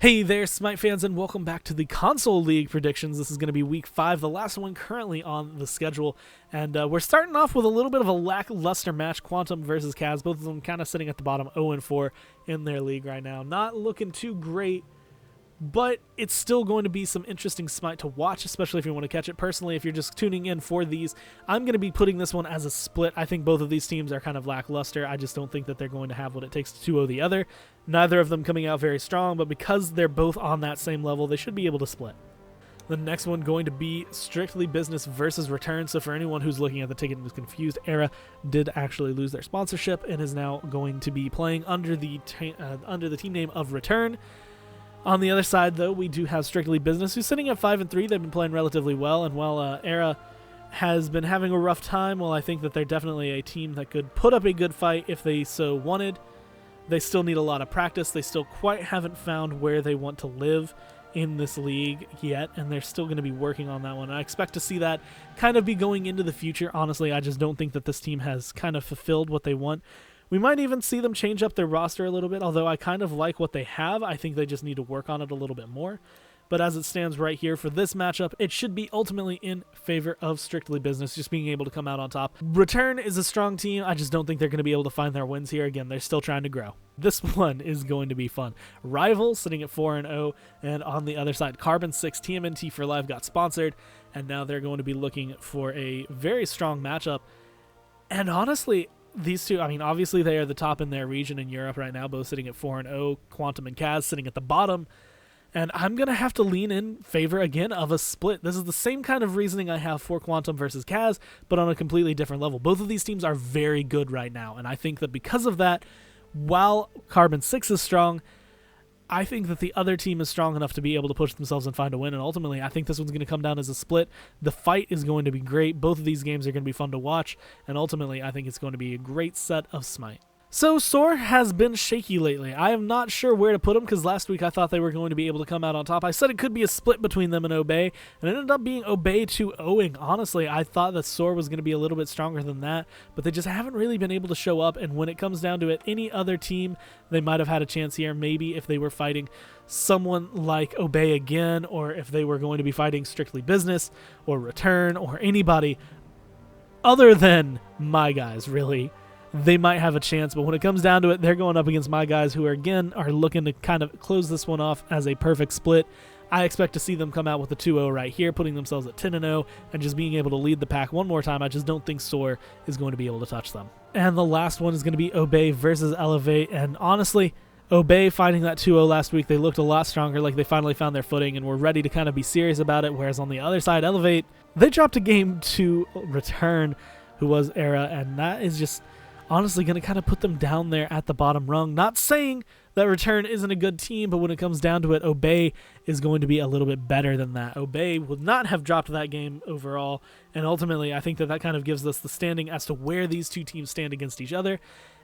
Hey there, Smite fans, and welcome back to the Console League predictions. This is going to be Week 5, the last one currently on the schedule. And we're starting off with a little bit of a lackluster match, Quantum versus Kaz. Both of them kind of sitting at the bottom 0-4 in their league right now. Not looking too great, but it's still going to be some interesting Smite to watch, especially if you want to catch it. Personally, if you're just tuning in for these, I'm going to be putting this one as a split. I think both of these teams are kind of lackluster. I just don't think that they're going to have what it takes to 2-0 the other. Neither of them coming out very strong, but because they're both on that same level, they should be able to split. The next one going to be Strictly Business versus Return. So for anyone who's looking at the ticket and is confused, Era did actually lose their sponsorship and is now going to be playing under the team name of Return. On the other side, though, we do have Strictly Business, who's sitting at 5-3. They've been playing relatively well, and while Era has been having a rough time, well, I think that they're definitely a team that could put up a good fight if they so wanted. They still need a lot of practice. They still quite haven't found where they want to live in this league yet, and they're still going to be working on that one. I expect to see that kind of be going into the future. Honestly, I just don't think that this team has kind of fulfilled what they want. We might even see them change up their roster a little bit, although I kind of like what they have. I think they just need to work on it a little bit more. But as it stands right here for this matchup, it should be ultimately in favor of Strictly Business, just being able to come out on top. Return is a strong team. I just don't think they're going to be able to find their wins here. Again, they're still trying to grow. This one is going to be fun. Rival sitting at 4-0, and on the other side, Carbon 6 TMNT for Live got sponsored, and now they're going to be looking for a very strong matchup. And honestly, these two, I mean, obviously they are the top in their region in Europe right now, both sitting at 4-0, Quantum and Kaz sitting at the bottom. And I'm going to have to lean in favor, again, of a split. This is the same kind of reasoning I have for Quantum versus Kaz, but on a completely different level. Both of these teams are very good right now, and I think that because of that, while Carbon 6 is strong, I think that the other team is strong enough to be able to push themselves and find a win, and ultimately I think this one's going to come down as a split. The fight is going to be great. Both of these games are going to be fun to watch, and ultimately I think it's going to be a great set of Smite. So Soar has been shaky lately. I am not sure where to put them because last week I thought they were going to be able to come out on top. I said it could be a split between them and Obey, and it ended up being Obey 2-0ing. Honestly, I thought that Soar was going to be a little bit stronger than that, but they just haven't really been able to show up, and when it comes down to it, any other team, they might have had a chance here. Maybe if they were fighting someone like Obey again, or if they were going to be fighting Strictly Business or Return or anybody other than my guys, really, they might have a chance. But when it comes down to it, they're going up against my guys who are looking to kind of close this one off as a perfect split. I expect to see them come out with a 2-0 right here, putting themselves at 10-0 and just being able to lead the pack one more time. I just don't think Soar is going to be able to touch them. And the last one is going to be Obey versus Elevate, and honestly, Obey fighting that 2-0 last week, they looked a lot stronger, like they finally found their footing and were ready to kind of be serious about it, whereas on the other side, Elevate, they dropped a game to Return, who was Era, and that is just honestly going to kind of put them down there at the bottom rung. Not saying that Return isn't a good team, but when it comes down to it, Obey is going to be a little bit better than that. Obey would not have dropped that game overall, and ultimately I think that kind of gives us the standing as to where these two teams stand against each other.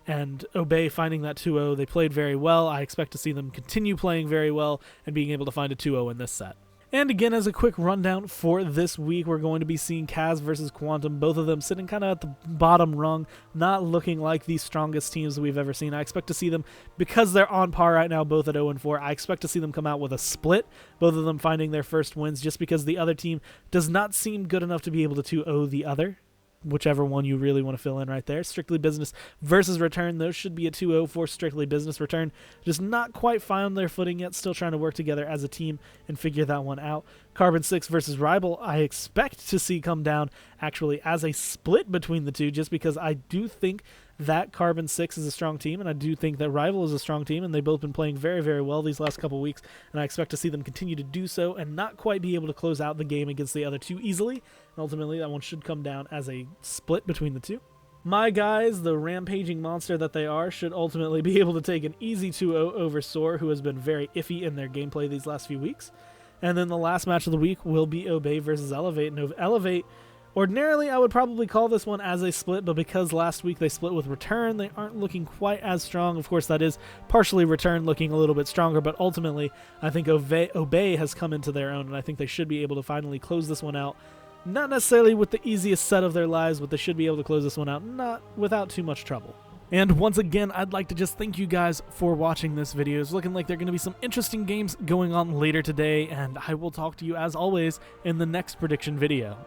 And Obey finding that 2-0, they played very well. I expect to see them continue playing very well and being able to find a 2-0 in this set. And again, as a quick rundown for this week, we're going to be seeing Kaz versus Quantum, both of them sitting kind of at the bottom rung, not looking like the strongest teams that we've ever seen. I expect to see them, because they're on par right now, both at 0-4, I expect to see them come out with a split, both of them finding their first wins, just because the other team does not seem good enough to be able to 2-0 the other. Whichever one you really want to fill in right there. Strictly Business versus Return. Those should be a 2-0 for Strictly Business. Return just not quite found their footing yet. Still trying to work together as a team and figure that one out. Carbon 6 versus Rival, I expect to see come down actually as a split between the two, just because I do think that Carbon 6 is a strong team, and I do think that Rival is a strong team, and they've both been playing very, very well these last couple weeks, and I expect to see them continue to do so and not quite be able to close out the game against the other two easily, and ultimately that one should come down as a split between the two. My guys, the rampaging monster that they are, should ultimately be able to take an easy 2-0 over Soar, who has been very iffy in their gameplay these last few weeks. And then the last match of the week will be Obey versus Elevate, and Elevate, ordinarily, I would probably call this one as a split, but because last week they split with Return, they aren't looking quite as strong. Of course, that is partially Return looking a little bit stronger, but ultimately, I think Obey has come into their own, and I think they should be able to finally close this one out. Not necessarily with the easiest set of their lives, but they should be able to close this one out not without too much trouble. And once again, I'd like to just thank you guys for watching this video. It's looking like there are going to be some interesting games going on later today, and I will talk to you as always in the next prediction video.